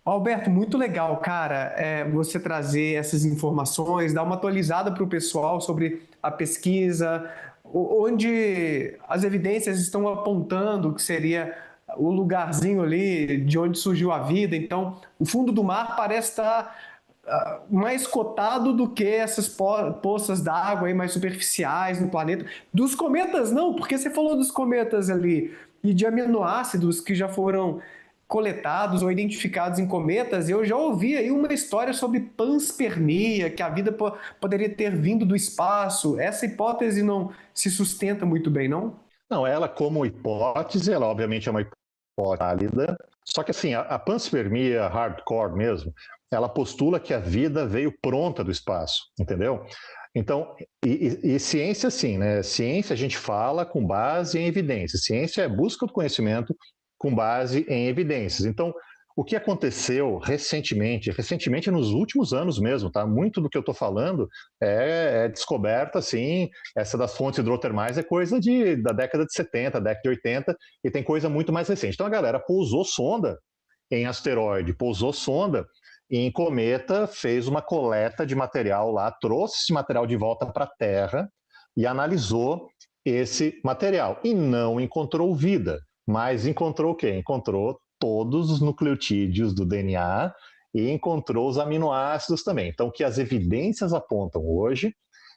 Alberto, muito legal, cara, você trazer essas informações, dar uma atualizada para o pessoal sobre a pesquisa, onde as evidências estão apontando que seria o lugarzinho ali de onde surgiu a vida. Então, o fundo do mar parece estar mais cotado do que essas poças d'água aí mais superficiais no planeta. Dos cometas, não, porque você falou dos cometas ali e de aminoácidos que já foram coletados ou identificados em cometas. Eu já ouvi aí uma história sobre panspermia, que a vida poderia ter vindo do espaço. Essa hipótese não se sustenta muito bem, não? Não, ela como hipótese, ela obviamente é uma hipótese válida, só que assim, a panspermia hardcore mesmo, ela postula que a vida veio pronta do espaço, entendeu? Então, e ciência sim, né? Ciência a gente fala com base em evidências. Ciência é busca do conhecimento com base em evidências. Então, o que aconteceu recentemente nos últimos anos mesmo, tá? Muito do que eu estou falando é descoberta, assim, essa das fontes hidrotermais é coisa da década de 70, década de 80, e tem coisa muito mais recente. Então a galera pousou sonda em asteroide, pousou sonda em cometa, fez uma coleta de material lá, trouxe esse material de volta para a Terra e analisou esse material. E não encontrou vida, mas encontrou o quê? Encontrou todos os nucleotídeos do DNA e encontrou os aminoácidos também. Então, o que as evidências apontam hoje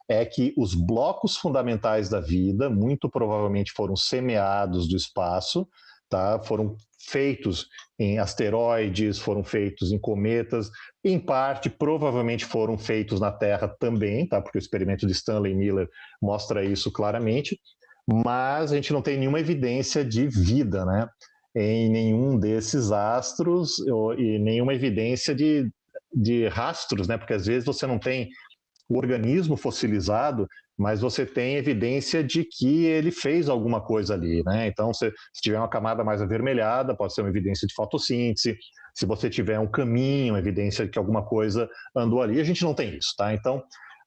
é que os blocos fundamentais da vida, muito provavelmente foram semeados do espaço, tá? Foram feitos em asteroides, foram feitos em cometas, em parte, provavelmente foram feitos na Terra também, tá? Porque o experimento de Stanley Miller mostra isso claramente, mas a gente não tem nenhuma evidência de vida, né? Em nenhum desses astros, e nenhuma evidência de rastros, né? Porque às vezes você não tem o organismo fossilizado, mas você tem evidência de que ele fez alguma coisa ali, né? Então, se tiver uma camada mais avermelhada, pode ser uma evidência de fotossíntese. Se você tiver um caminho, uma evidência de que alguma coisa andou ali, a gente não tem isso, tá? Então,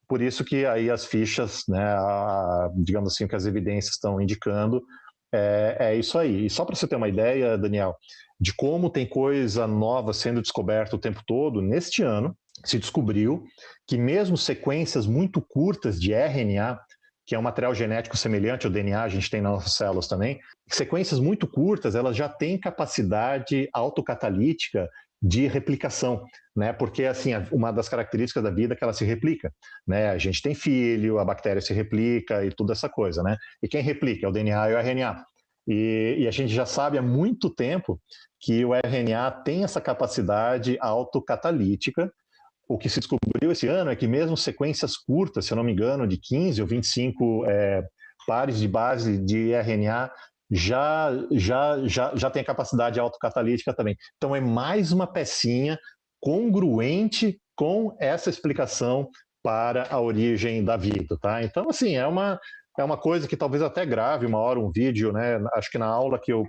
por isso que aí as fichas, né, digamos assim, que as evidências estão indicando, é isso aí. E só para você ter uma ideia, Daniel, de como tem coisa nova sendo descoberta o tempo todo, neste ano se descobriu que mesmo sequências muito curtas de RNA, que é um material genético semelhante ao DNA, a gente tem nas nossas células também, sequências muito curtas, elas já têm capacidade autocatalítica de replicação, né? Porque assim, uma das características da vida é que ela se replica, né? A gente tem filho, a bactéria se replica e toda essa coisa, né? E quem replica é o DNA e o RNA. E a gente já sabe há muito tempo que o RNA tem essa capacidade autocatalítica. O que se descobriu esse ano é que mesmo sequências curtas, se eu não me engano, de 15 ou 25 pares de base de RNA, já tem capacidade autocatalítica também. Então é mais uma pecinha congruente com essa explicação para a origem da vida, tá? Então, assim, é uma coisa que talvez até grave uma hora um vídeo, né? Acho que na aula que eu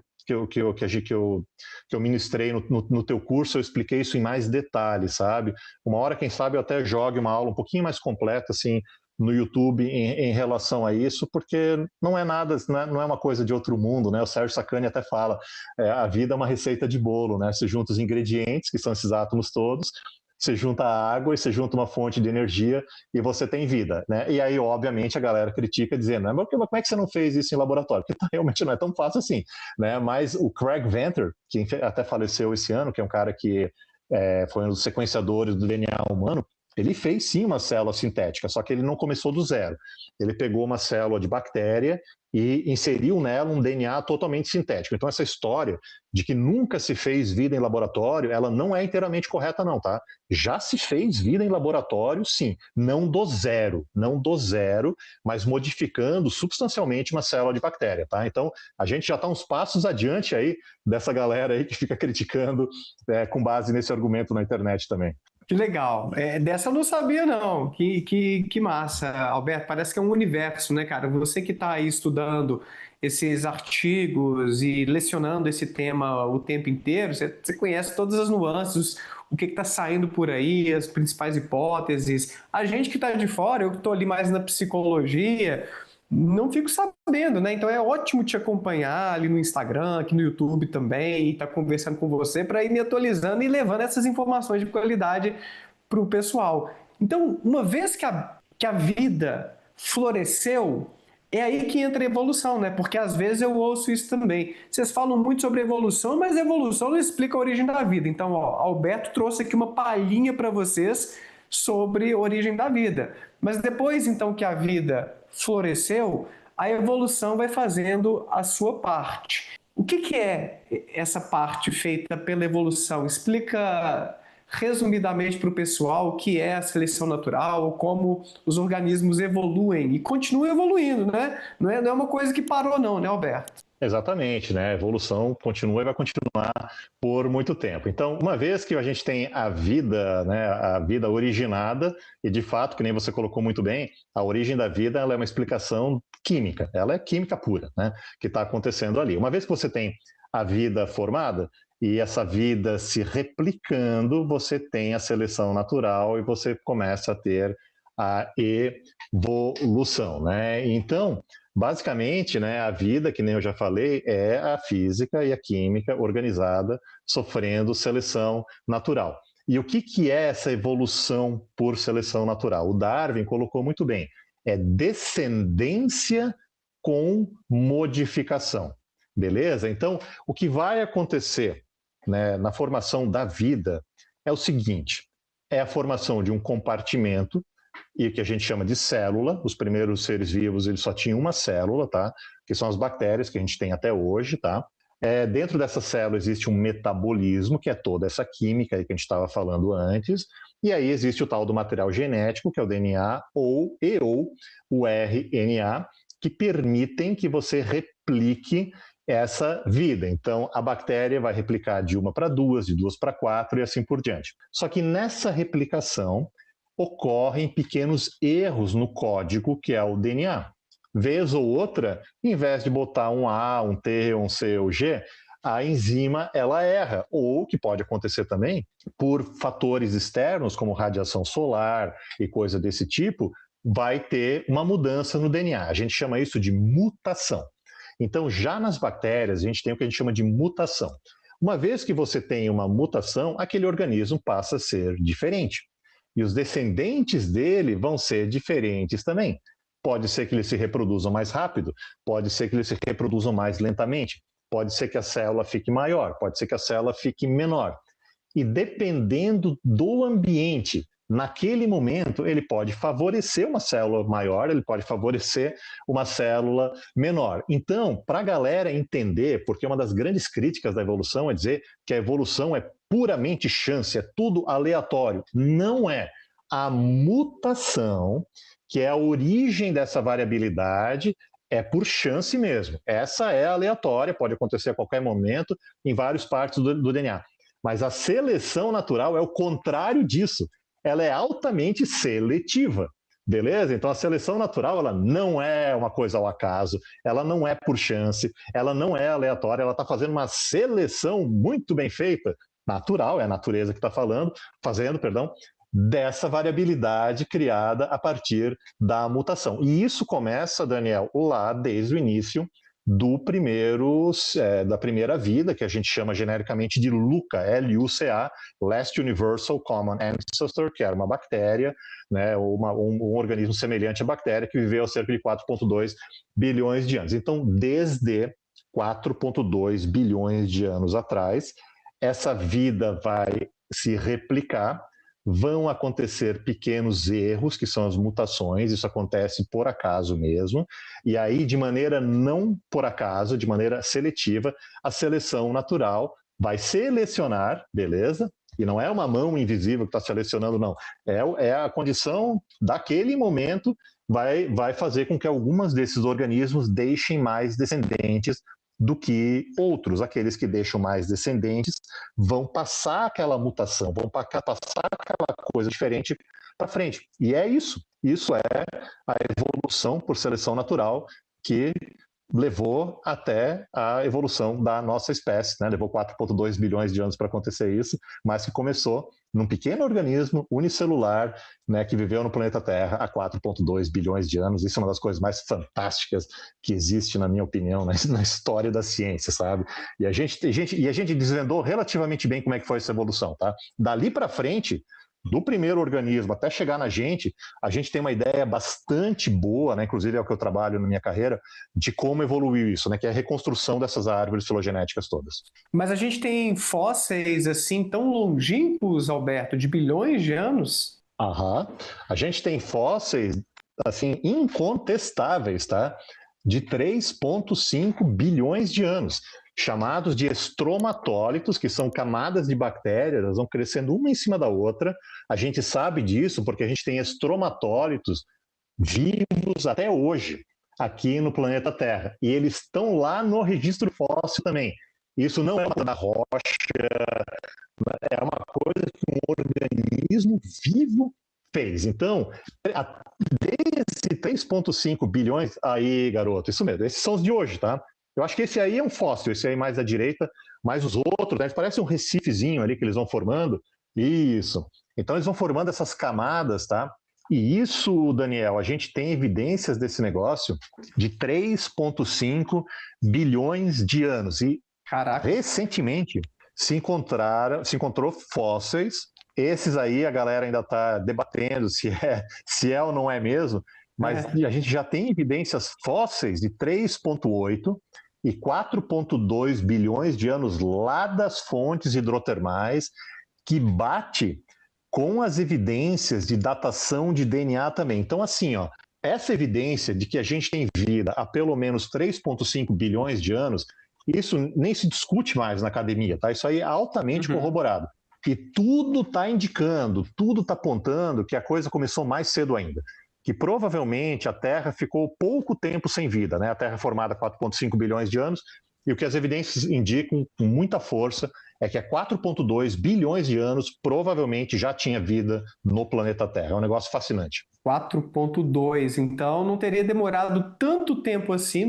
ministrei no teu curso, eu expliquei isso em mais detalhes, sabe? Uma hora, quem sabe, eu até jogue uma aula um pouquinho mais completa, assim, no YouTube em relação a isso, porque não é nada, não é uma coisa de outro mundo, né? O Sérgio Sacani até fala, a vida é uma receita de bolo, né? Você junta os ingredientes, que são esses átomos todos, você junta a água e você junta uma fonte de energia e você tem vida, né? E aí, obviamente, a galera critica dizendo, mas como é que você não fez isso em laboratório? Porque realmente não é tão fácil assim, né? Mas o Craig Venter, que até faleceu esse ano, que é um cara que foi um dos sequenciadores do DNA humano, ele fez sim uma célula sintética, só que ele não começou do zero. Ele pegou uma célula de bactéria e inseriu nela um DNA totalmente sintético. Então essa história de que nunca se fez vida em laboratório, ela não é inteiramente correta não, tá? Já se fez vida em laboratório, sim, não do zero, mas modificando substancialmente uma célula de bactéria, tá? Então a gente já está uns passos adiante aí dessa galera aí que fica criticando com base nesse argumento na internet também. Que legal. Dessa eu não sabia, não. Que massa, Alberto. Parece que é um universo, né, cara? Você que está aí estudando esses artigos e lecionando esse tema o tempo inteiro, você conhece todas as nuances, o que está saindo por aí, as principais hipóteses. A gente que está de fora, eu que estou ali mais na psicologia, não fico sabendo, né? Então é ótimo te acompanhar ali no Instagram, aqui no YouTube também, e estar conversando com você para ir me atualizando e levando essas informações de qualidade para o pessoal. Então, uma vez que a vida floresceu, é aí que entra a evolução, né? Porque às vezes eu ouço isso também. Vocês falam muito sobre evolução, mas evolução não explica a origem da vida. Então, ó, Alberto trouxe aqui uma palhinha para vocês sobre a origem da vida. Mas depois, então, que a vida floresceu, a evolução vai fazendo a sua parte. O que é essa parte feita pela evolução? Explica resumidamente para o pessoal o que é a seleção natural, como os organismos evoluem e continuam evoluindo, né? Não é uma coisa que parou não, né, Alberto? Exatamente, né? A evolução continua e vai continuar por muito tempo. Então, uma vez que a gente tem a vida, né, a vida originada, e de fato, que nem você colocou muito bem, a origem da vida ela é uma explicação química, ela é química pura, né, que está acontecendo ali. Uma vez que você tem a vida formada e essa vida se replicando, você tem a seleção natural e você começa a ter a evolução, né? Então, basicamente, né, a vida, que nem eu já falei, é a física e a química organizada, sofrendo seleção natural. E o que é essa evolução por seleção natural? O Darwin colocou muito bem: é descendência com modificação. Beleza? Então, o que vai acontecer, né, na formação da vida é o seguinte: é a formação de um compartimento e que a gente chama de célula. Os primeiros seres vivos eles só tinham uma célula, tá? Que são as bactérias que a gente tem até hoje, tá? Dentro dessa célula existe um metabolismo, que é toda essa química aí que a gente estava falando antes, e aí existe o tal do material genético, que é o DNA ou o RNA, que permitem que você replique essa vida. Então, a bactéria vai replicar de uma para duas, de duas para quatro e assim por diante. Só que nessa replicação, ocorrem pequenos erros no código que é o DNA. Vez ou outra, em vez de botar um A, um T, um C ou G, a enzima ela erra, ou que pode acontecer também por fatores externos, como radiação solar e coisa desse tipo, vai ter uma mudança no DNA. A gente chama isso de mutação. Então, já nas bactérias, a gente tem o que a gente chama de mutação. Uma vez que você tem uma mutação, aquele organismo passa a ser diferente. E os descendentes dele vão ser diferentes também. Pode ser que eles se reproduzam mais rápido, pode ser que eles se reproduzam mais lentamente, pode ser que a célula fique maior, pode ser que a célula fique menor. E dependendo do ambiente, naquele momento, ele pode favorecer uma célula maior, ele pode favorecer uma célula menor. Então, para a galera entender, porque uma das grandes críticas da evolução é dizer que a evolução é puramente chance, é tudo aleatório. Não é. A mutação, que é a origem dessa variabilidade, é por chance mesmo. Essa é aleatória, pode acontecer a qualquer momento, em várias partes do DNA. Mas a seleção natural é o contrário disso. Ela é altamente seletiva. Beleza? Então a seleção natural ela não é uma coisa ao acaso, ela não é por chance, ela não é aleatória, ela está fazendo uma seleção muito bem feita, natural, é a natureza que está fazendo, dessa variabilidade criada a partir da mutação. E isso começa, Daniel, lá desde o início da primeira vida, que a gente chama genericamente de LUCA, L-U-C-A, Last Universal Common Ancestor, que era uma bactéria, né, um organismo semelhante à bactéria que viveu há cerca de 4,2 bilhões de anos. Então, desde 4,2 bilhões de anos atrás, essa vida vai se replicar, vão acontecer pequenos erros, que são as mutações, isso acontece por acaso mesmo, e aí, de maneira não por acaso, de maneira seletiva, a seleção natural vai selecionar, beleza? E não é uma mão invisível que está selecionando, não. É a condição daquele momento vai fazer com que algumas desses organismos deixem mais descendentes do que outros. Aqueles que deixam mais descendentes vão passar aquela mutação, vão passar aquela coisa diferente para frente. E é isso. Isso é a evolução por seleção natural que levou até a evolução da nossa espécie, né? Levou 4,2 bilhões de anos para acontecer isso, mas que começou num pequeno organismo unicelular, né, que viveu no planeta Terra há 4,2 bilhões de anos. Isso é uma das coisas mais fantásticas que existe, na minha opinião, na história da ciência, sabe? E a gente desvendou relativamente bem como é que foi essa evolução, tá? Dali para frente, do primeiro organismo até chegar na gente, a gente tem uma ideia bastante boa, né? Inclusive é o que eu trabalho na minha carreira, de como evoluiu isso, né? Que é a reconstrução dessas árvores filogenéticas todas. Mas a gente tem fósseis assim tão longínquos, Alberto, de bilhões de anos? Aham. A gente tem fósseis assim incontestáveis, tá? De 3,5 bilhões de anos, chamados de estromatólitos, que são camadas de bactérias, elas vão crescendo uma em cima da outra. A gente sabe disso porque a gente tem estromatólitos vivos até hoje aqui no planeta Terra. E eles estão lá no registro fóssil também. Isso não é uma da rocha, é uma coisa que um organismo vivo fez. Então, desde 3,5 bilhões, aí, garoto, isso mesmo, esses são os de hoje, tá? Eu acho que esse aí é um fóssil, esse aí mais à direita, mas os outros, né, parece um recifezinho ali que eles vão formando. Isso. Então, eles vão formando essas camadas, tá? E isso, Daniel, a gente tem evidências desse negócio de 3,5 bilhões de anos. E Caraca. recentemente se encontrou fósseis. Esses aí a galera ainda está debatendo se é ou não é mesmo, mas a gente já tem evidências fósseis de 3,8 e 4,2 bilhões de anos lá das fontes hidrotermais, que bate com as evidências de datação de DNA também. Então, assim, ó, essa evidência de que a gente tem vida há pelo menos 3,5 bilhões de anos, isso nem se discute mais na academia, tá? Isso aí é altamente corroborado. E tudo está indicando, tudo está apontando que a coisa começou mais cedo ainda. Que provavelmente a Terra ficou pouco tempo sem vida, né? A Terra é formada há 4,5 bilhões de anos, e o que as evidências indicam com muita força é que há 4,2 bilhões de anos provavelmente já tinha vida no planeta Terra. É um negócio fascinante. 4,2, então não teria demorado tanto tempo assim,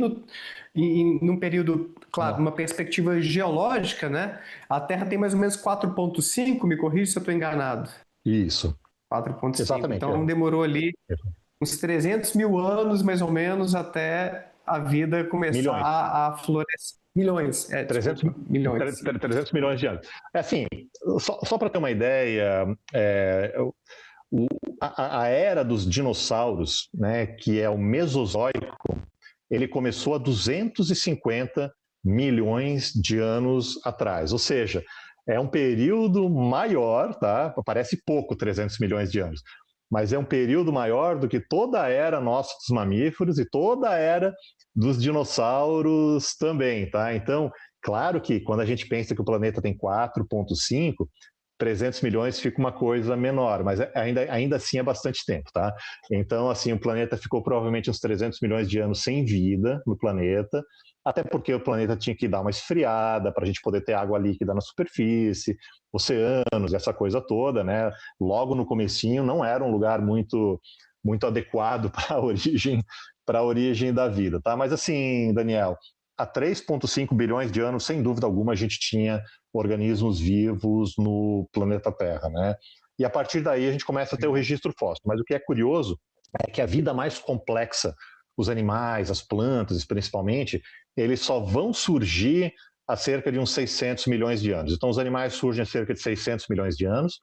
num período, claro, numa perspectiva geológica, né? A Terra tem mais ou menos 4,5, me corrija se eu estou enganado. Isso. 4,5, Exatamente. então demorou ali uns 300 mil anos, mais ou menos, até a vida começar a florescer. Milhões, 300 milhões. 300 milhões de anos. É assim, só para ter uma ideia, a era dos dinossauros, né, que é o Mesozoico, ele começou há 250 milhões de anos atrás. Ou seja, é um período maior, tá? Parece pouco 300 milhões de anos, mas é um período maior do que toda a era nossa dos mamíferos e toda a era dos dinossauros também, tá? Então, claro que quando a gente pensa que o planeta tem 4,5, 300 milhões fica uma coisa menor, mas ainda assim é bastante tempo, tá? Então, assim, o planeta ficou provavelmente uns 300 milhões de anos sem vida no planeta, até porque o planeta tinha que dar uma esfriada para a gente poder ter água líquida na superfície, oceanos, essa coisa toda, né? Logo no comecinho não era um lugar muito adequado para a origem da vida, tá? Mas assim, Daniel, há 3,5 bilhões de anos, sem dúvida alguma, a gente tinha organismos vivos no planeta Terra, né? E a partir daí a gente começa a ter o registro fóssil. Mas o que é curioso é que a vida mais complexa, os animais, as plantas principalmente, eles só vão surgir há cerca de uns 600 milhões de anos. Então os animais surgem há cerca de 600 milhões de anos,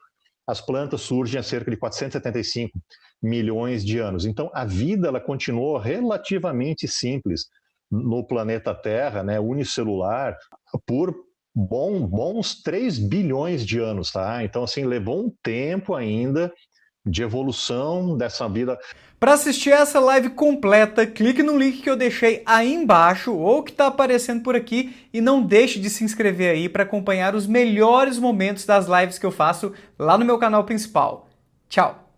as plantas surgem há cerca de 475 milhões de anos. Então a vida ela continuou relativamente simples no planeta Terra, né, unicelular, por bons 3 bilhões de anos, tá? Então, assim, levou um tempo ainda de evolução dessa vida. Para assistir essa live completa, clique no link que eu deixei aí embaixo ou que está aparecendo por aqui e não deixe de se inscrever aí para acompanhar os melhores momentos das lives que eu faço lá no meu canal principal. Tchau!